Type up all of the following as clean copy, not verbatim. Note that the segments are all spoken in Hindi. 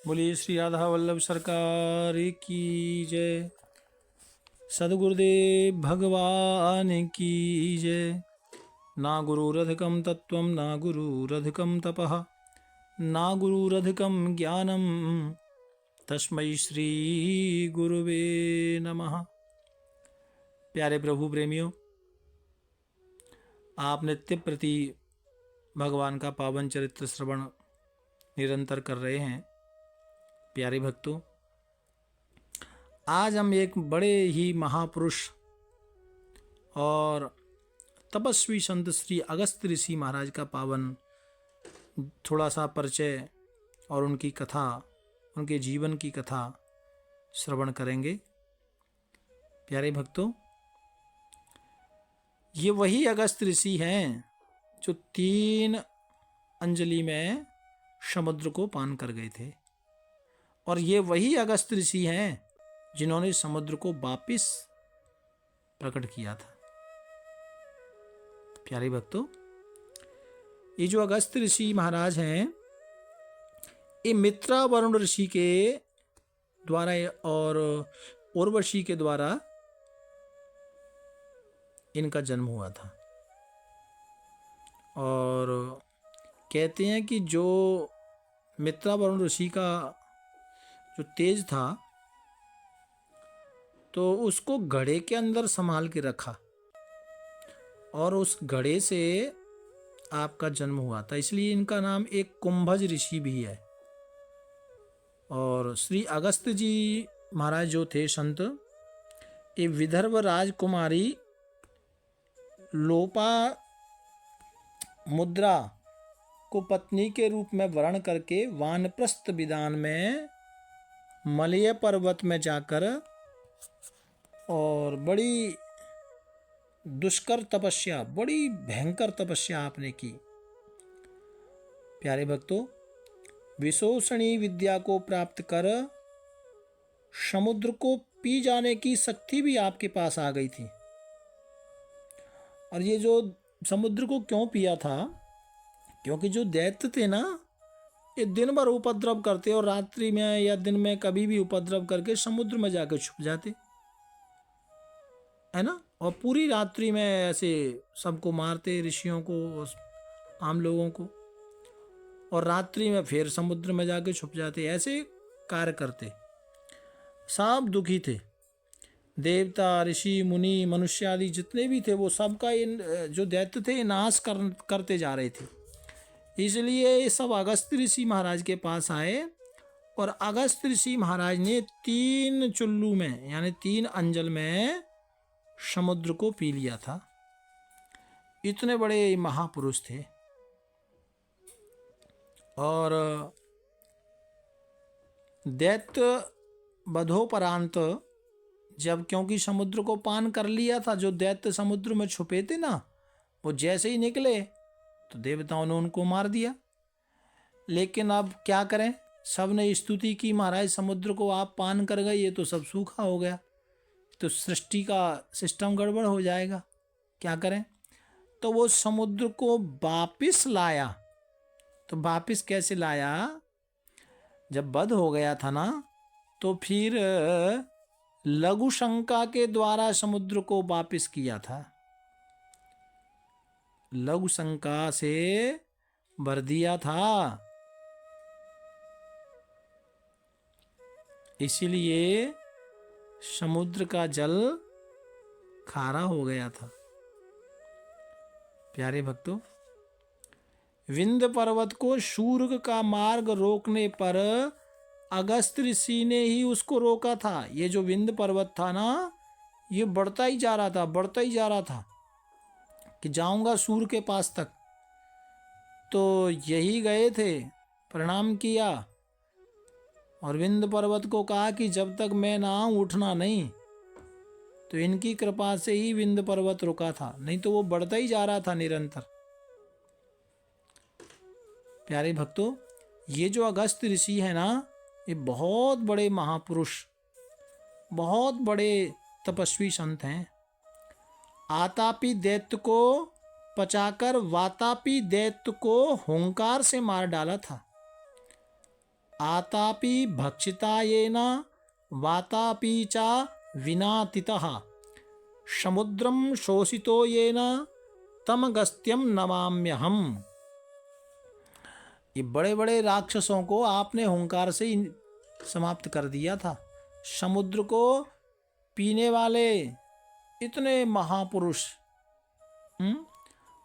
बोलिए श्री राधा वल्लभ सरकार की जय। सद्गुरुदेव भगवान की जय। ना गुरुरधिकं तत्त्वं ना गुरुरधिकं तपः ना गुरुरधिकं ज्ञानं तस्मै श्री गुरुवे नमः। प्यारे प्रभु प्रेमियों, आप नित्य प्रति भगवान का पावन चरित्र श्रवण निरंतर कर रहे हैं। प्यारे भक्तों, आज हम एक बड़े ही महापुरुष और तपस्वी संत श्री अगस्त ऋषि महाराज का पावन थोड़ा सा परिचय और उनकी कथा, उनके जीवन की कथा श्रवण करेंगे। प्यारे भक्तों, ये वही अगस्त ऋषि हैं जो 3 अंजलि में समुद्र को पान कर गए थे, और ये वही अगस्त ऋषि हैं जिन्होंने समुद्र को वापिस प्रकट किया था। प्यारे भक्तों, ये जो अगस्त ऋषि महाराज हैं, ये मित्रा वरुण ऋषि के द्वारा और उर्वशी के द्वारा इनका जन्म हुआ था। और कहते हैं कि जो मित्रा वरुण ऋषि का जो तेज था, तो उसको घड़े के अंदर संभाल के रखा और उस घड़े से आपका जन्म हुआ था, इसलिए इनका नाम एक कुंभज ऋषि भी है। और श्री अगस्त जी महाराज जो थे संत, ये विदर्भ राजकुमारी लोपा मुद्रा को पत्नी के रूप में वर्ण करके वानप्रस्थ विधान में मलय पर्वत में जाकर और बड़ी दुष्कर तपस्या, बड़ी भयंकर तपस्या आपने की। प्यारे भक्तों, विशोषणी विद्या को प्राप्त कर समुद्र को पी जाने की शक्ति भी आपके पास आ गई थी। और ये जो समुद्र को क्यों पिया था, क्योंकि जो दैत्य थे ना, ये दिन भर उपद्रव करते और रात्रि में या दिन में कभी भी उपद्रव करके समुद्र में जाकर छुप जाते, है ना। और पूरी रात्रि में ऐसे सबको मारते, ऋषियों को, आम लोगों को, और रात्रि में फिर समुद्र में जाके छुप जाते, ऐसे कार्य करते। सब दुखी थे, देवता, ऋषि, मुनि, मनुष्य आदि जितने भी थे, वो सबका इन जो दैत्य थे नाश करते जा रहे थे। इसलिए ये सब अगस्त ऋषि महाराज के पास आए और अगस्त ऋषि महाराज ने 3 चुल्लू में यानी 3 अंजल में समुद्र को पी लिया था। इतने बड़े महापुरुष थे। और दैत्य वधोपरांत जब, क्योंकि समुद्र को पान कर लिया था, जो दैत्य समुद्र में छुपे थे ना, वो जैसे ही निकले तो देवताओं ने उनको मार दिया। लेकिन अब क्या करें, सब ने स्तुति की, महाराज समुद्र को आप पान कर गए, ये तो सब सूखा हो गया, तो सृष्टि का सिस्टम गड़बड़ हो जाएगा, क्या करें। तो वो समुद्र को वापिस लाया। तो वापिस कैसे लाया, जब वध हो गया था ना, तो फिर लघु शंका के द्वारा समुद्र को वापिस किया था। लघु शंका से भर दिया था, इसीलिए समुद्र का जल खारा हो गया था। प्यारे भक्तों, विंध्य पर्वत को सूर्य का मार्ग रोकने पर अगस्त ऋषि ने ही उसको रोका था। ये जो विंध्य पर्वत था ना, ये बढ़ता ही जा रहा था, बढ़ता ही जा रहा था कि जाऊंगा सूर्य के पास तक। तो यही गए थे, प्रणाम किया और विंध्य पर्वत को कहा कि जब तक मैं ना आऊं उठना नहीं। तो इनकी कृपा से ही विंध्य पर्वत रुका था, नहीं तो वो बढ़ता ही जा रहा था निरंतर। प्यारे भक्तों, ये जो अगस्त ऋषि है ना, ये बहुत बड़े महापुरुष, बहुत बड़े तपस्वी संत हैं। आतापी दैत्य को पचाकर वातापी दैत्य को हुंकार से मार डाला था। आतापि भक्षिता येन वातापि च विनातितः समुद्रम शोषितो येन तमगस्त्यम नमाम्यहम्। ये बड़े बड़े राक्षसों को आपने हुंकार से ही समाप्त कर दिया था। समुद्र को पीने वाले इतने महापुरुष,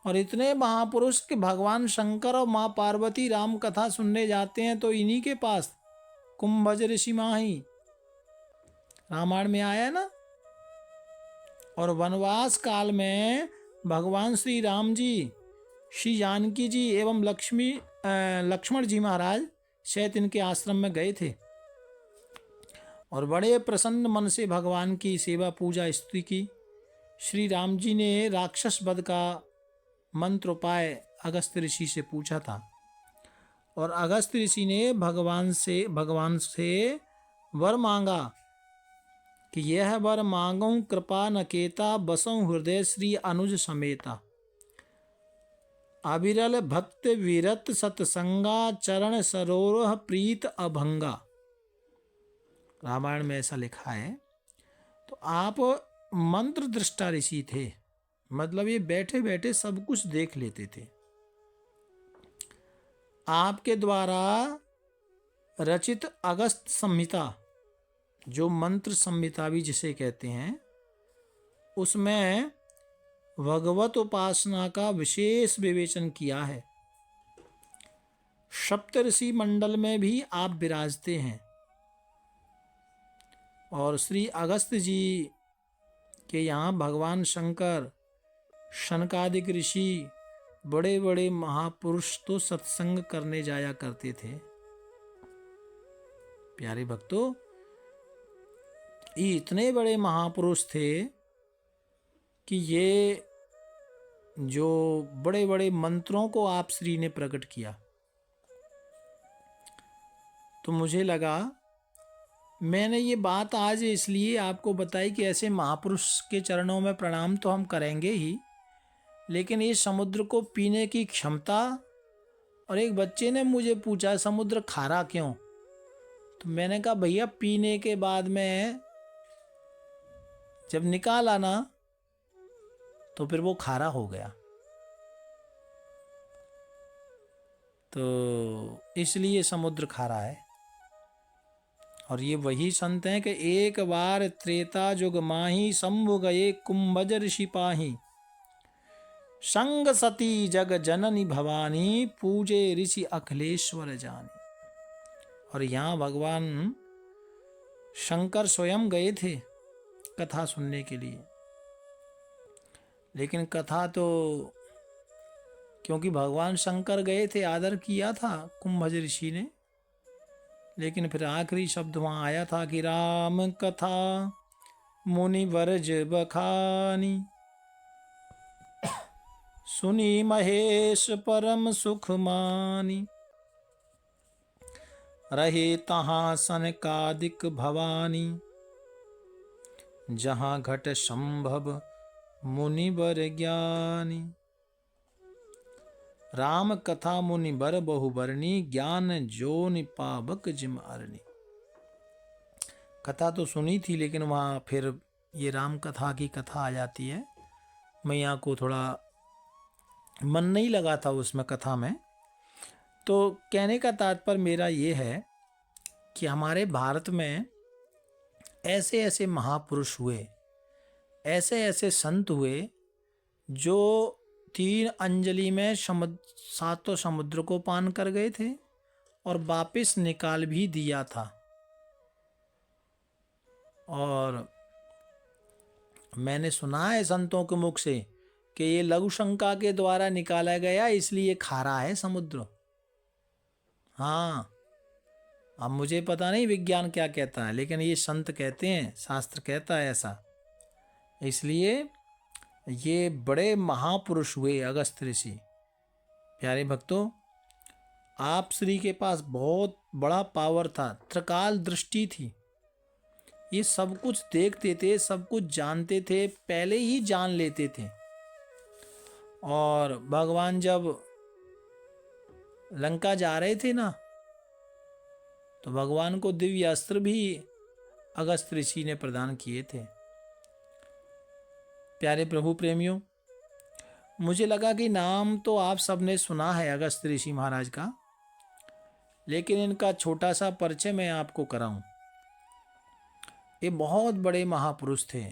और इतने महापुरुष कि भगवान शंकर और माँ पार्वती राम कथा सुनने जाते हैं तो इन्हीं के पास कुंभज ऋषि माही रामायण में आया ना। और वनवास काल में भगवान श्री राम जी, श्री जानकी जी एवं लक्ष्मण जी महाराज शायद इनके आश्रम में गए थे और बड़े प्रसन्न मन से भगवान की सेवा पूजा स्तुति की। श्री राम जी ने राक्षस वध का मंत्र उपाय अगस्त्य ऋषि से पूछा था और अगस्त्य ऋषि ने भगवान से वर मांगा कि यह वर मांगूं कृपा नकेता बसों हृदय श्री अनुज समेता। अविरल भक्त विरत सतसंगा चरण सरोह प्रीत अभंगा। रामायण में ऐसा लिखा है। तो आप मंत्र दृष्टा ऋषि थे, मतलब ये बैठे बैठे सब कुछ देख लेते थे। आपके द्वारा रचित अगस्त संहिता, जो मंत्र संहिता भी जिसे कहते हैं, उसमें भगवत उपासना का विशेष विवेचन किया है। सप्तऋषि मंडल में भी आप विराजते हैं और श्री अगस्त जी के यहाँ भगवान शंकर, शनकादिक ऋषि, बड़े बड़े महापुरुष तो सत्संग करने जाया करते थे। प्यारे भक्तों, ये इतने बड़े महापुरुष थे कि ये जो बड़े बड़े मंत्रों को आप श्री ने प्रकट किया, तो मुझे लगा मैंने ये बात आज इसलिए आपको बताई कि ऐसे महापुरुष के चरणों में प्रणाम तो हम करेंगे ही, लेकिन ये समुद्र को पीने की क्षमता। और एक बच्चे ने मुझे पूछा समुद्र खारा क्यों, तो मैंने कहा भैया पीने के बाद में जब निकाला ना तो फिर वो खारा हो गया, तो इसलिए समुद्र खारा है। और ये वही संत हैं कि एक बार त्रेता जुग माही शंभु गए कुंभज ऋषि पाही संग सती जग जननी भवानी पूजे ऋषि अखिलेश्वर जानी। और यहाँ भगवान शंकर स्वयं गए थे कथा सुनने के लिए, लेकिन कथा तो क्योंकि भगवान शंकर गए थे आदर किया था कुंभज ऋषि ने, लेकिन फिर आखिरी शब्द वहाँ आया था कि राम कथा मुनि वर्ज बखानी सुनी महेश परम सुख मानी रहे तहाँ सनकादिक भवानी जहाँ घट संभव मुनि बर ज्ञानी। राम कथा मुनि बर बहुबरनी ज्ञान जोनि पावक जिम अरनी। कथा तो सुनी थी, लेकिन वहाँ फिर ये राम कथा की कथा आ जाती है। मैया को थोड़ा मन नहीं लगा था उसमें कथा में। तो कहने का तात्पर्य मेरा ये है कि हमारे भारत में ऐसे ऐसे महापुरुष हुए, ऐसे ऐसे संत हुए जो 3 अंजलि में सातों समुद्र को पान कर गए थे और वापिस निकाल भी दिया था। और मैंने सुना है संतों के मुख से कि ये लघु शंका के द्वारा निकाला गया, इसलिए खारा है समुद्र। हाँ, अब मुझे पता नहीं विज्ञान क्या कहता है, लेकिन ये संत कहते हैं, शास्त्र कहता है ऐसा। इसलिए ये बड़े महापुरुष हुए अगस्त ऋषि। प्यारे भक्तों, आप श्री के पास बहुत बड़ा पावर था, त्रिकाल दृष्टि थी। ये सब कुछ देखते थे, सब कुछ जानते थे, पहले ही जान लेते थे। और भगवान जब लंका जा रहे थे ना, तो भगवान को दिव्य अस्त्र भी अगस्त ऋषि ने प्रदान किए थे। प्यारे प्रभु प्रेमियों, मुझे लगा कि नाम तो आप सबने सुना है अगस्त ऋषि महाराज का, लेकिन इनका छोटा सा परिचय मैं आपको कराऊं। ये बहुत बड़े महापुरुष थे।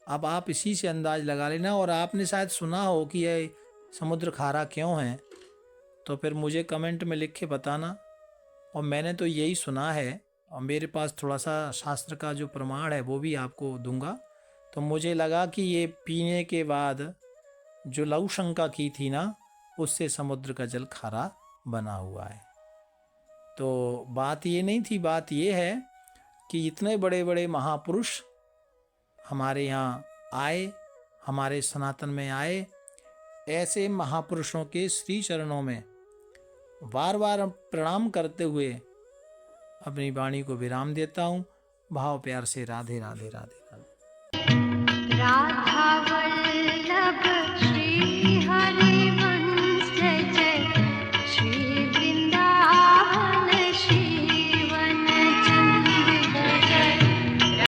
अब आप इसी से अंदाज लगा लेना। और आपने शायद सुना हो कि ये समुद्र खारा क्यों है, तो फिर मुझे कमेंट में लिख के बताना। और मैंने तो यही सुना है, और मेरे पास थोड़ा सा शास्त्र का जो प्रमाण है वो भी आपको दूंगा। तो मुझे लगा कि ये पीने के बाद जो लघु शंका की थी ना, उससे समुद्र का जल खारा बना हुआ है। तो बात ये नहीं थी, बात ये है कि इतने बड़े बड़े महापुरुष हमारे यहाँ आए, हमारे सनातन में आए। ऐसे महापुरुषों के श्री चरणों में बार बार प्रणाम करते हुए अपनी वाणी को विराम देता हूँ। भाव प्यार से राधे राधे राधे राधे।